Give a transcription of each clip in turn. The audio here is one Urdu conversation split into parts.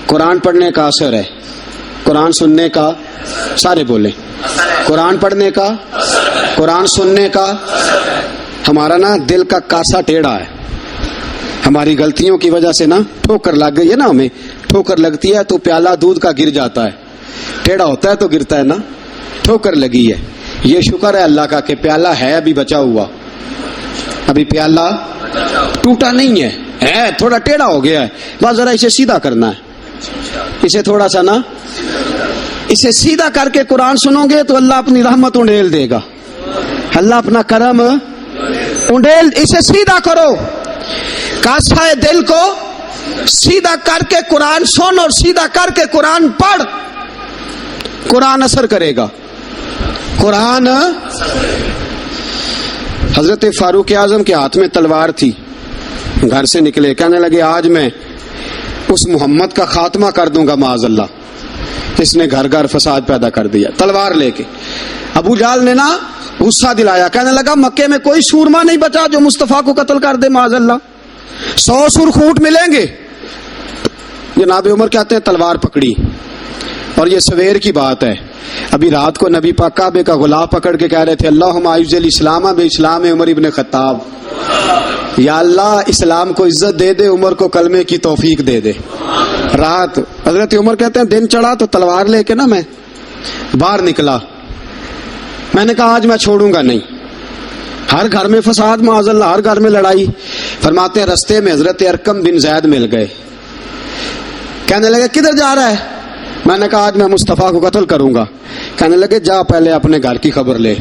قرآن پڑھنے کا اثر ہے، قرآن سننے کا، سارے بولیں، قرآن پڑھنے کا، قرآن سننے کا۔ ہمارا نا دل کا کاسا ٹیڑھا ہے، ہماری غلطیوں کی وجہ سے نا ٹھوکر لگ گئی ہے نا، ہمیں ٹھوکر لگتی ہے تو پیالہ دودھ کا گر جاتا ہے، ٹیڑھا ہوتا ہے تو گرتا ہے نا، ٹھوکر لگی ہے۔ یہ شکر ہے اللہ کا کہ پیالہ ہے ابھی بچا ہوا، ابھی پیالہ ٹوٹا نہیں ہے تھوڑا ٹیڑھا ہو گیا ہے، بس ذرا اسے سیدھا کرنا ہے، اسے تھوڑا سا نا اسے سیدھا کر کے قرآن سنو گے تو اللہ اپنی رحمت انڈیل دے گا، اللہ اپنا کرم انڈیل، اسے سیدھا کرو، کاسا دل کو سیدھا کر کے قرآن سن اور سیدھا کر کے قرآن پڑھ، قرآن اثر کرے گا، قرآن۔ حضرت فاروق اعظم کے ہاتھ میں تلوار تھی، گھر سے نکلے، کہنے لگے آج میں اس محمد کا خاتمہ کر دوں گا معاذ اللہ، اس نے گھر گھر فساد پیدا کر دیا، تلوار لے کے۔ ابو جہل نے نا غصہ دلایا، کہنے لگا مکے میں کوئی سورما نہیں بچا جو مصطفیٰ کو قتل کر دے معاذ اللہ، 100 سرخ اونٹ ملیں گے۔ جناب عمر کہتے ہیں تلوار پکڑی، اور یہ سویر کی بات ہے، ابھی رات کو نبی پاک کعبے کا غلاف پکڑ کے کہہ رہے تھے اللہم اعز الاسلام باسلام عمر ابن خطاب، یا اللہ اسلام کو عزت دے دے، عمر کو کلمے کی توفیق دے دے۔ رات حضرت عمر کہتے ہیں دن چڑھا تو تلوار لے کے نا میں باہر نکلا، میں نے کہا آج میں چھوڑوں گا نہیں، ہر گھر میں فساد معاذ اللہ، ہر گھر میں لڑائی۔ فرماتے ہیں رستے میں حضرت ارقم بن زید مل گئے، کہنے لگے کدھر جا رہا ہے؟ میں نے کہا آج میں مصطفیٰ کو قتل کروں گا۔ کہنے لگے جا پہلے اپنے گھر کی خبر لے،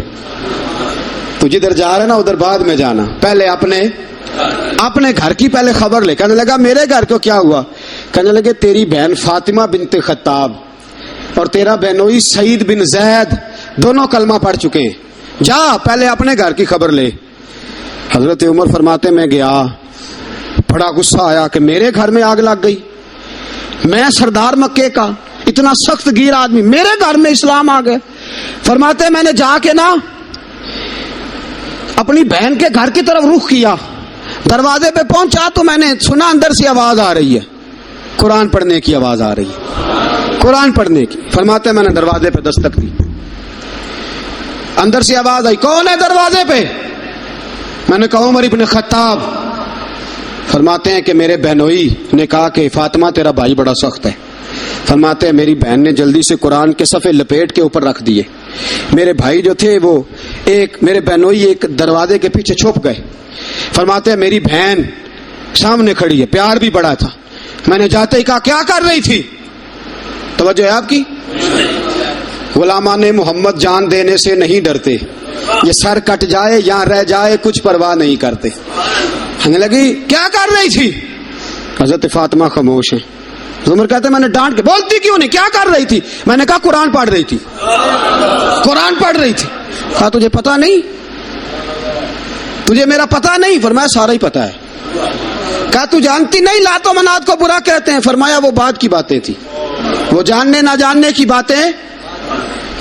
تو جدھر جا رہا ہے نا ادھر بعد میں جانا، پہلے اپنے گھر کی پہلے خبر لے۔ کہنے لگا میرے گھر کو کیا ہوا؟ کہنے لگے تیری بہن فاطمہ بنت خطاب اور تیرا بہنوئی سعید بن زید دونوں کلمہ پڑھ چکے ہیں، جا پہلے اپنے گھر کی خبر لے۔ حضرت عمر فرماتے میں گیا، بڑا غصہ آیا کہ میرے گھر میں آگ لگ گئی، میں سردار مکے کا اتنا سخت گیر آدمی، میرے گھر میں اسلام آ گئے۔ فرماتے میں نے جا کے نا اپنی بہن کے گھر کی طرف رخ کیا، دروازے پہ پہنچا تو میں نے سنا اندر سے آواز آ رہی ہے، قرآن پڑھنے کی آواز آ رہی ہے، قرآن پڑھنے کی۔ فرماتے میں نے دروازے پہ دستک دی، اندر سے آواز آئی کون ہے دروازے پہ؟ میں نے کہا عمر ابن خطاب۔ فرماتے ہیں کہ میرے بہنوئی نے کہا کہ فاطمہ تیرا بھائی بڑا سخت ہے۔ فرماتے ہیں میری بہن نے جلدی سے قرآن کے صفحے لپیٹ کے اوپر رکھ دیے، میرے بھائی جو تھے وہ میرے بہنوئی ایک دروازے کے پیچھے چھپ گئے۔ فرماتے ہیں میری بہن سامنے کھڑی ہے، پیار بھی بڑا تھا، میں نے جاتے ہی کہا کیا کر رہی تھی؟ توجہ ہے آپ کی؟ غلامان محمد جان دینے سے نہیں ڈرتے، یہ سر کٹ جائے یا رہ جائے کچھ پرواہ نہیں کرتے۔ ہمیں لگی کیا کر رہی تھی؟ حضرت فاطمہ خاموش ہیں۔ عمر کہتے میں نے ڈانٹ کے بولتی کیوں نہیں، کیا کر رہی تھی؟ میں نے کہا قرآن پڑھ رہی تھی، قرآن پڑھ رہی تھی۔ کہا تجھے پتا نہیں، تجھے میرا پتا نہیں؟ فرمایا سارا ہی پتا ہے۔ کہا تو جانتی نہیں لات و منات کو برا کہتے ہیں؟ فرمایا وہ بعد کی باتیں تھی، وہ جاننے نہ جاننے کی باتیں۔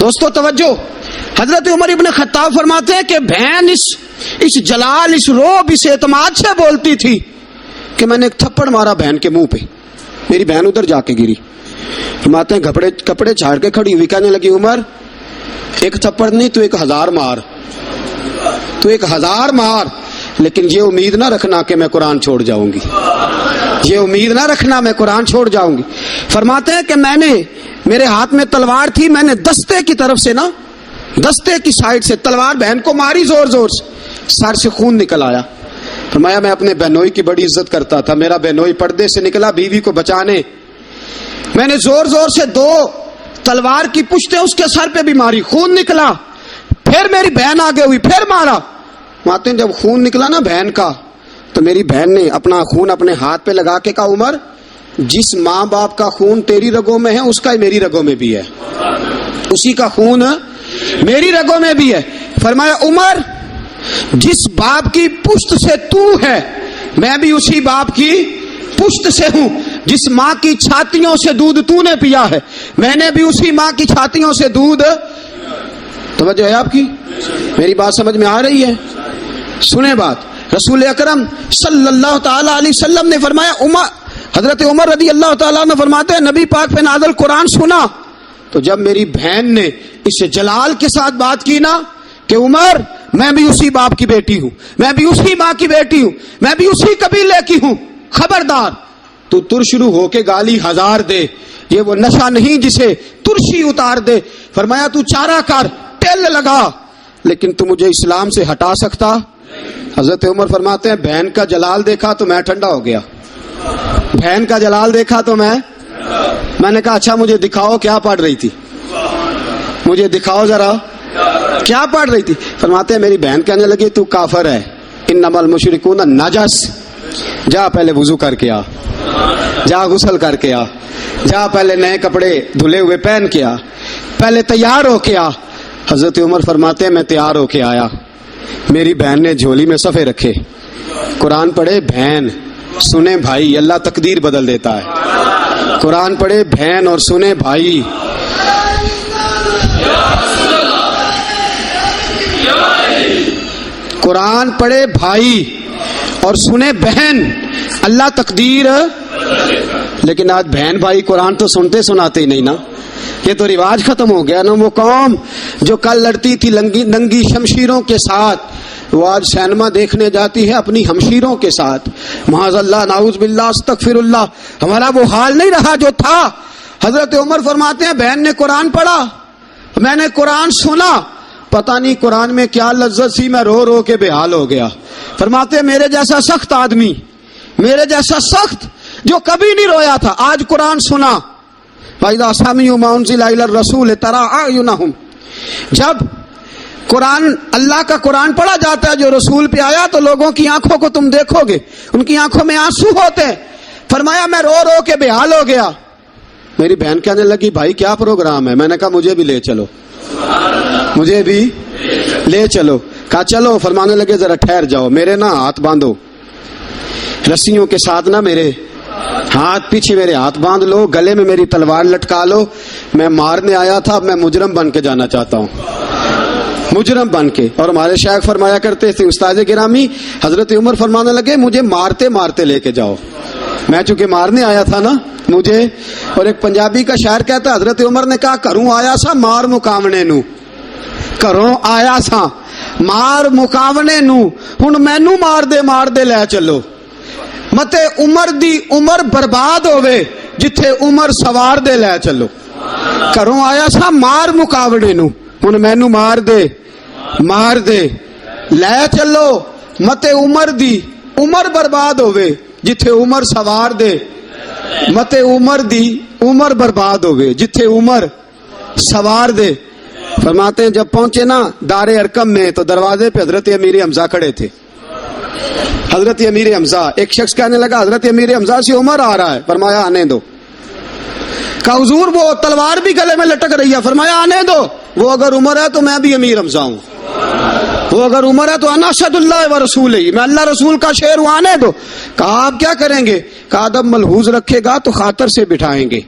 دوستو توجہ، حضرت عمر ابن خطاب فرماتے ہیں کہ بہن اس جلال، اس روب، اس اعتماد سے بولتی تھی کہ میں نے ایک تھپڑ مارا بہن کے منہ پہ، میری بہن ادھر جا کے گری۔ فرماتے ہیں کپڑے چھاڑ کے کھڑی ہوئی، کہنے لگی عمر ایک تھپڑ نہیں تو 1000 مار، تو 1000 مار، لیکن یہ امید نہ رکھنا کہ میں قرآن چھوڑ جاؤں گی، یہ امید نہ رکھنا میں قرآن چھوڑ جاؤں گی۔ فرماتے ہیں کہ میرے ہاتھ میں تلوار تھی، میں نے دستے کی طرف سے نا، دستے کی سائڈ سے تلوار بہن کو ماری زور زور سے، سر سے خون نکل آیا۔ فرمایا میں اپنے بہنوئی کی بڑی عزت کرتا تھا، میرا بہنوئی پردے سے نکلا بیوی کو بچانے، میں نے زور زور سے 2 تلوار کی پشتیں اس کے سر پہ بھی ماری، خون نکلا، پھر میری بہن آگے ہوئی، پھر مارا۔ ماتے جب خون نکلا نا بہن کا تو میری بہن نے اپنا خون اپنے ہاتھ پہ لگا کے کہا عمر جس ماں باپ کا خون تیری رگوں میں ہے اس کا میری رگوں میں بھی ہے، اسی کا خون میری رگوں میں بھی ہے۔ فرمایا عمر جس باپ کی پشت سے تو ہے میں بھی اسی باپ کی پشت سے ہوں، جس ماں کی چھاتیوں سے دودھ تو نے پیا ہے میں نے بھی اسی ماں کی چھاتیوں سے دودھ۔ توجہ ہے آپ کی؟ میری بات سمجھ میں آ رہی ہے؟ سنیں بات، رسول اکرم صلی اللہ تعالی علیہ وسلم نے فرمایا حضرت عمر رضی اللہ تعالیٰ عنہ فرماتے ہیں نبی پاک پہ نازل قرآن سنا تو جب میری بہن نے اس سے جلال کے ساتھ بات کی نا کہ عمر میں بھی اسی باپ کی بیٹی ہوں، میں بھی اسی ماں کی بیٹی ہوں، میں بھی اسی قبیلے کی ہوں، خبردار تو ترشرو ہو کے گالی ہزار دے، یہ وہ نشہ نہیں جسے ترشی اتار دے۔ فرمایا تو چارہ کر، ٹیل لگا، لیکن تو مجھے اسلام سے ہٹا سکتا؟ حضرت عمر فرماتے ہیں بہن کا جلال دیکھا تو میں ٹھنڈا ہو گیا، بہن کا جلال دیکھا تو میں نے کہا اچھا مجھے دکھاؤ کیا پڑھ رہی تھی، مجھے دکھاؤ ذرا کیا پڑھ رہی تھی۔ فرماتے ہیں میری بہن کہنے لگی تو کافر ہے، انما المشرکون نجس، جا پہلے وضو کر کے آ، جا غسل کر کے آ، جا پہلے نئے کپڑے دھلے ہوئے پہن کے آ، پہلے تیار ہو کے آ۔ حضرت عمر فرماتے ہیں میں تیار ہو کے آیا، میری بہن نے جھولی میں صفحے رکھے، قرآن پڑھے بہن سنے بھائی، اللہ تقدیر بدل دیتا ہے، قرآن پڑھے بہن اور سنے بھائی، قرآن پڑھے بھائی اور سنے بہن، اللہ تقدیر۔ لیکن آج بہن بھائی قرآن تو سنتے سناتے ہی نہیں نا، یہ تو رواج ختم ہو گیا نا۔ وہ قوم جو کل لڑتی تھی ننگی شمشیروں کے ساتھ، وہ آج سینما دیکھنے جاتی ہے اپنی ہمشیروں کے ساتھ، معاذ اللہ، نعوذ باللہ، استغفر اللہ۔ ہمارا وہ حال نہیں رہا جو تھا۔ حضرت عمر فرماتے ہیں بہن نے قرآن پڑھا، میں نے قرآن سنا، پتہ نہیں قرآن میں کیا لذت سی، میں رو رو کے بے حال ہو گیا۔ فرماتے ہیں میرے جیسا سخت آدمی، میرے جیسا سخت جو کبھی نہیں رویا تھا، آج قرآن سنا۔ فَإِذَا سَمِعُوا مَا أُنزِلَ إِلَى الرَّسُولِ تَرَىٰ أَعْيُنَهُمْ، جب قرآن اللہ کا قرآن پڑھا جاتا ہے جو رسول پہ آیا تو لوگوں کی آنکھوں کو تم دیکھو گے، ان کی آنکھوں میں آنسو ہوتے ہیں۔ فرمایا میں رو رو کے بے حال ہو گیا۔ میری بہن کہنے لگی بھائی کیا پروگرام ہے؟ میں نے کہا مجھے بھی لے چلو، مجھے بھی لے چلو۔ کہا چلو۔ فرمانے لگے ذرا ٹھہر جاؤ، میرے نا ہاتھ باندھو رسیوں کے ساتھ، نا میرے ہاتھ پیچھے میرے ہاتھ باندھ لو، گلے میں میری تلوار لٹکا لو، میں مارنے آیا تھا، اب میں مجرم بن کے جانا چاہتا ہوں، مجرم بن کے۔ اور ہمارے شیخ فرمایا کرتے تھے استاد گرامی، حضرت عمر فرمانے لگے مجھے مارتے مارتے لے کے جاؤ، میں چونکہ مارنے آیا تھا نا مجھے۔ اور ایک پنجابی کا شاعر کہتا ہے حضرت عمر نے کہا کروں آیا سا مار مکاونے نو، کروں آیا سا مار مکاونے نو، ہن مینو مار دے لے چلو، متے عمر دی عمر برباد ہوئے جتھے عمر سوار دے لے چلو۔ کروں آیا سا مار مکاونے نو، ہن مینو مار دے لے چلو، متے عمر دی عمر برباد ہوئے جتھے عمر سوار دے، متے عمر دی عمر برباد ہوئے جتھے عمر سوار دے۔ فرماتے ہیں جب پہنچے نا دار ارقم میں تو دروازے پہ حضرت امیر حمزہ کھڑے تھے، حضرت امیر حمزہ۔ ایک شخص کہنے لگا حضرت امیر حمزہ سے عمر آ رہا ہے، فرمایا آنے دو۔ کہا حضور وہ تلوار بھی گلے میں لٹک رہی ہے، فرمایا آنے دو، وہ اگر عمر ہے تو میں بھی امیر حمزہ ہوں، وہ اگر عمر ہے تو انا اشہد اللہ و رسول ہی، میں اللہ رسول کا شعر ہوں، آنے دو۔ کہا آپ کیا کریں گے؟ کہا ادب ملحوظ رکھے گا تو خاطر سے بٹھائیں گے،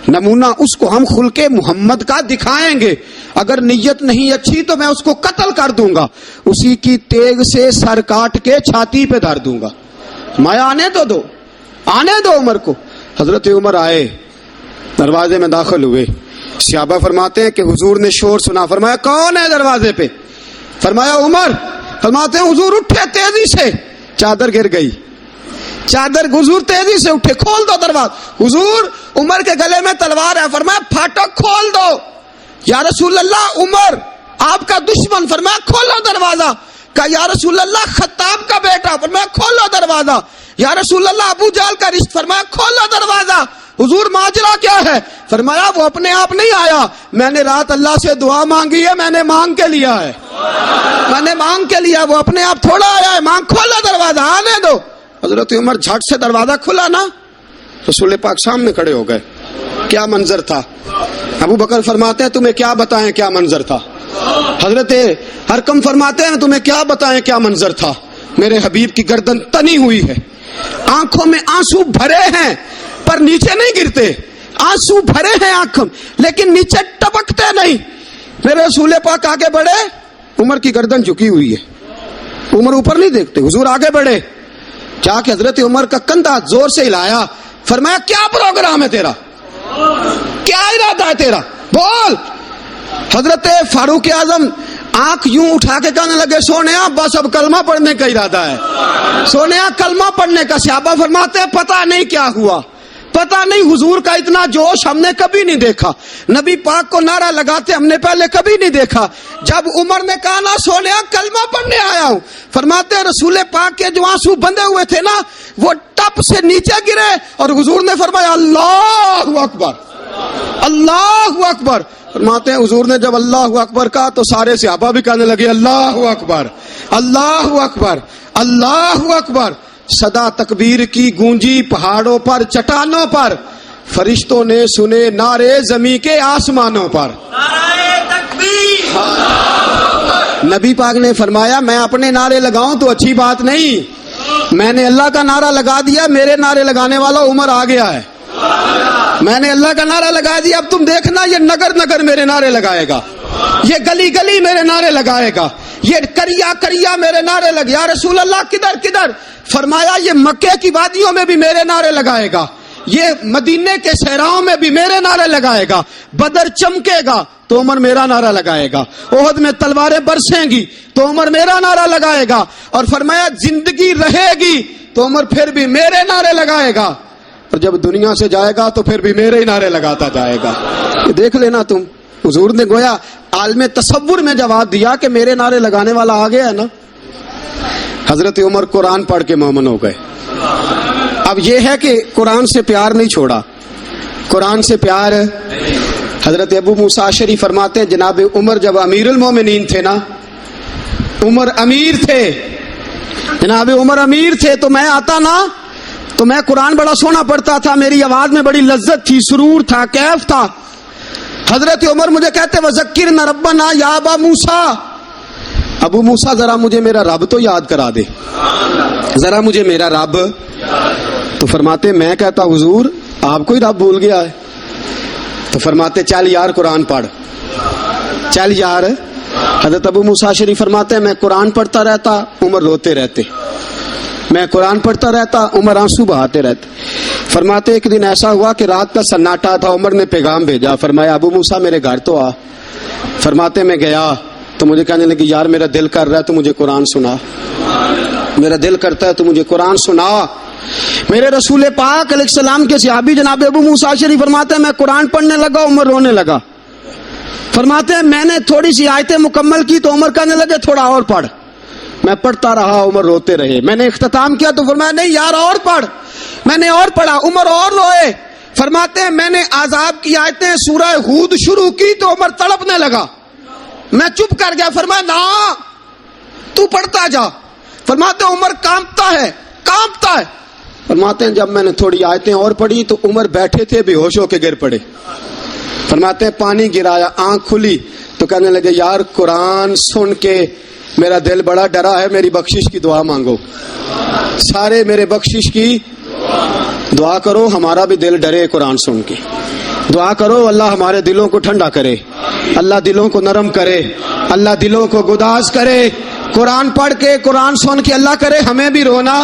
نمونہ اس کو ہم خلق محمد کا دکھائیں گے، اگر نیت نہیں اچھی تو میں اس کو قتل کر دوں گا، اسی کی تیغ سے سر کاٹ کے چھاتی پہ دھر دوں گا، میں آنے دو عمر کو۔ حضرت عمر آئے، دروازے میں داخل ہوئے، صحابہ فرماتے ہیں کہ حضور نے شور سنا، فرمایا کون ہے دروازے پہ؟ فرمایا عمر۔ فرماتے ہیں حضور اٹھے تیزی سے، چادر گر گئی، حضور تیزی سے اٹھے، کھول دو دروازہ۔ حضور عمر کے گلے میں تلوار ہے، فرمایا پھاٹک کھول دو۔ یا رسول اللہ عمر آپ کا دشمن، فرمایا کھولو دروازہ۔ کہا یا رسول اللہ خطاب کا بیٹا، فرمایا کھولو دروازہ۔ یا رسول اللہ ابو جہل کا رشت، فرمایا کھولو دروازہ۔ حضور ماجرا کیا ہے؟ فرمایا وہ اپنے آپ نہیں آیا، میں نے رات اللہ سے دعا مانگی ہے، میں نے مانگ کے لیا ہے، وہ اپنے آپ تھوڑا آیا ہے، مانگ، کھولا دروازہ، آنے دو۔ حضرت عمر جھٹ سے دروازہ کھلا نا، رسول پاک سامنے کھڑے ہو گئے، کیا منظر تھا۔ ابو بکر فرماتے ہیں تمہیں کیا بتائیں کیا منظر تھا۔ حضرت ارقم فرماتے ہیں تمہیں کیا بتائیں کیا منظر تھا۔ میرے حبیب کی گردن تنی ہوئی ہے، آنکھوں میں آنسو بھرے ہیں پر نیچے نہیں گرتے، آنسو بھرے ہیں آنکھوں لیکن نیچے ٹپکتے نہیں۔ میرے رسول پاک آگے بڑھے، عمر کی گردن جھکی ہوئی ہے، عمر اوپر نہیں دیکھتے، حضور آگے بڑھے، جا کے حضرت عمر کا کندھا زور سے ہلایا، فرمایا کیا پروگرام ہے تیرا, کیا ارادہ ہے تیرا, بول. حضرت فاروق اعظم آنکھ یوں اٹھا کے کہنے لگے سونیا بس اب کلمہ پڑھنے کا ارادہ ہے, سونیا کلمہ پڑھنے کا. صحابہ فرماتے ہیں پتہ نہیں کیا ہوا, پتہ نہیں, حضور کا اتنا جوش ہم نے کبھی نہیں دیکھا, نبی پاک کو نعرہ لگاتے ہم نے پہلے کبھی نہیں دیکھا. جب عمر نے کہا نا سونیا کلمہ پڑھنے آیا ہوں, فرماتے ہیں رسول پاک کے جو آنسو بندے ہوئے تھے نا وہ ٹپ سے نیچے گرے اور حضور نے فرمایا اللہ اکبر, اللہ اکبر. فرماتے ہیں حضور نے جب اللہ اکبر کہا تو سارے صحابہ بھی کہنے لگے اللہ اکبر, اللہ اکبر, اللہ اکبر. صدا تکبیر کی گونجی پہاڑوں پر, چٹانوں پر, فرشتوں نے سنے نعرے زمین کے آسمانوں پر. نبی پاک نے فرمایا میں اپنے نعرے لگاؤں تو اچھی بات نہیں, میں نے اللہ کا نعرہ لگا دیا, میرے نعرے لگانے والا عمر آ گیا ہے. میں نے اللہ کا نعرہ لگا دیا, اب تم دیکھنا یہ نگر نگر میرے نعرے لگائے گا, یہ گلی گلی میرے نعرے لگائے گا, یہ کریا کریا میرے نعرے لگے. یا رسول اللہ کدھر کدھر؟ فرمایا یہ مکے کی وادیوں میں بھی میرے نعرے لگائے گا, یہ مدینے کے صحراؤں میں بھی میرے نعرے لگائے گا, بدر چمکے گا تو عمر میرا نعرہ لگائے گا, احد میں تلواریں برسیں گی تو عمر میرا نعرہ لگائے گا, اور فرمایا زندگی رہے گی تو عمر پھر بھی میرے نعرے لگائے گا, اور جب دنیا سے جائے گا تو پھر بھی میرے ہی نعرے لگاتا جائے گا. یہ دیکھ لینا تم, حضور نے گویا عالم تصور میں جواب دیا کہ میرے نعرے لگانے والا آ گیا ہے نا. حضرت عمر قرآن پڑھ کے مومن ہو گئے. اب یہ ہے کہ قرآن سے پیار نہیں چھوڑا, قرآن سے پیار. حضرت ابو موسیٰ اشعری فرماتے ہیں جناب عمر جب امیر المومنین تھے نا, عمر امیر تھے, جناب عمر امیر تھے, تو میں آتا نا تو میں قرآن بڑا سونا پڑھتا تھا, میری آواز میں بڑی لذت تھی, سرور تھا, کیف تھا. حضرت عمر مجھے کہتے وذکرنا ربنا یا ابا موسیٰ, ابو موسیٰ ذرا مجھے میرا رب تو یاد کرا دے, ذرا مجھے میرا رب. تو فرماتے میں کہتا حضور آپ کو ہی رب بھول گیا ہے. تو فرماتے چل یار قرآن پڑھ, چل یار. حضرت ابو موسیٰ اشعری فرماتے ہیں میں قرآن پڑھتا رہتا, عمر روتے رہتے, میں قرآن پڑھتا رہتا, عمر آنسو بہاتے رہتے. فرماتے ایک دن ایسا ہوا کہ رات کا سناٹا تھا, عمر نے پیغام بھیجا, فرمایا ابو موسیٰ میرے گھر تو آ. فرماتے میں گیا تو مجھے کہنے لگی یار میرا دل کر رہا ہے تو مجھے قرآن سنا, میرا دل کرتا ہے تو مجھے قرآن سنا. میرے رسول پاک علیہ السلام کے صحابی جناب ابو موسیٰ اشعری فرماتے ہیں میں قرآن پڑھنے لگا, عمر رونے لگا. فرماتے ہیں میں نے تھوڑی سی آیتیں مکمل کی تو عمر کہنے لگے تھوڑا اور پڑھ. میں پڑھتا رہا, عمر روتے رہے. میں نے اختتام کیا تو فرمایا نہیں یار اور پڑھ. میں نے اور پڑھا, عمر اور روئے. فرماتے ہیں میں نے عذاب کی آیتیں سورہ ہود شروع کی تو عمر تڑپنے لگا, میں چپ کر گیا. فرمایا نا تو پڑھتا جا. فرماتے ہیں عمر کانپتا ہے, کانپتا ہے. فرماتے ہیں جب میں نے تھوڑی آیتیں اور پڑھی تو عمر بیٹھے تھے بے ہوش ہو کے گر پڑے. فرماتے ہیں پانی گرایا, آنکھ کھلی تو کہنے لگے یار قرآن سن کے میرا دل بڑا ڈرا ہے, میری بخشش کی دعا مانگو. سارے میرے بخشش کی دعا کرو, ہمارا بھی دل ڈرے قرآن سن کے. دعا کرو اللہ ہمارے دلوں کو ٹھنڈا کرے, اللہ دلوں کو نرم کرے, اللہ دلوں کو گداز کرے. قرآن پڑھ کے قرآن سن کے اللہ کرے ہمیں بھی رونا